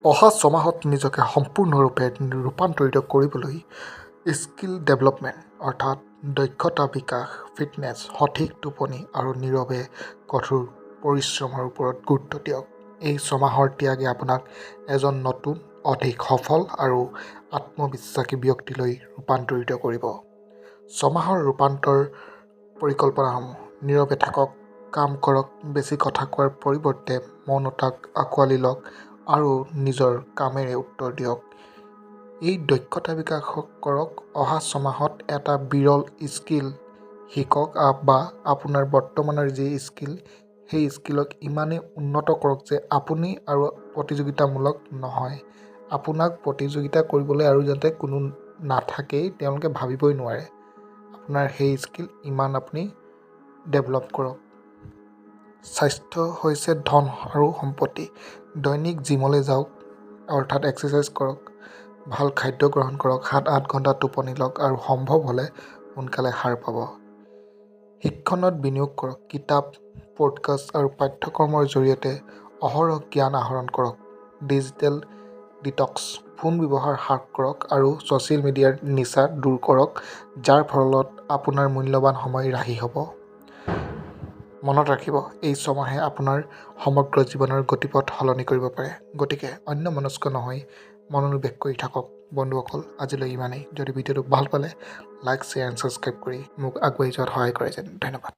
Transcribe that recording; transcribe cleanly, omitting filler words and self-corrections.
অহা ছমাহত নিজকে সম্পূৰ্ণৰূপে ৰূপান্তৰিত কৰিবলৈ স্কিল ডেভেলপমেণ্ট অৰ্থাৎ দক্ষতা বিকাশ, ফিটনেছ, সঠিক টোপনি আৰু নীৰৱে কঠোৰ পৰিশ্ৰমৰ ওপৰত গুৰুত্ব দিয়ক। এই ছমাহৰ ত্যাগে আপোনাক এজন নতুন, অধিক সফল আৰু আত্মবিশ্বাসী ব্যক্তিলৈ ৰূপান্তৰিত কৰিব। ছমাহৰ ৰূপান্তৰ পৰিকল্পনাসমূহ: নীৰৱে থাকক, কাম কৰক, বেছি কথা কোৱাৰ পৰিৱৰ্তে মৌনতাক আঁকোৱালি লওক আৰু নিজৰ কামেৰে উত্তৰ দিয়ক। এই দক্ষতা বিকাশ কৰক। অহা ছমাহত এটা বিৰল স্কিল শিকক বা আপোনাৰ বৰ্তমানৰ যি স্কিল সেই স্কিলক ইমানেই উন্নত কৰক যে আপুনি আৰু প্ৰতিযোগিতামূলক নহয়। আপোনাক প্ৰতিযোগিতা কৰিবলৈ আৰু যাতে কোনো নাথাকেই, তেওঁলোকে ভাবিবই নোৱাৰে। আপোনাৰ সেই স্কিল ইমান আপুনি ডেভেলপ কৰক। স্বাস্থ্য হৈছে ধন আৰু সম্পত্তি। দৈনিক জিমলৈ যাওক অৰ্থাৎ এক্সাৰচাইজ কৰক, ভাল খাদ্য গ্ৰহণ কৰক, 7-8 ঘণ্টা টোপনি লওক আৰু সম্ভৱ হ'লে সোনকালে সাৰ পাব। শিক্ষণত বিনিয়োগ কৰক। কিতাপ, পডকাষ্ট আৰু পাঠ্যক্ৰমৰ জৰিয়তে অহৰহ জ্ঞান আহৰণ কৰক। ডিজিটেল ডিটক্স, ফোন ব্যৱহাৰ হ্ৰাস কৰক আৰু ছ'চিয়েল মিডিয়াৰ নিচা দূৰ কৰক, যাৰ ফলত আপোনাৰ মূল্যৱান সময় ৰাহি হ'ব। মনত ৰাখিব, এই ছমাহে আপোনাৰ সমগ্ৰ জীৱনৰ গতিপথ সলনি কৰিব পাৰে। গতিকে অন্যমনস্ক নহৈ মনোনিৱেশ কৰি থাকক। বন্ধুসকল, আজিলৈ ইমানেই। যদি ভিডিঅ'টো ভাল পালে লাইক, শ্বেয়াৰ এণ্ড ছাবস্ক্ৰাইব কৰি মোক আগুৱাই যোৱাত সহায় কৰে যেন। ধন্যবাদ।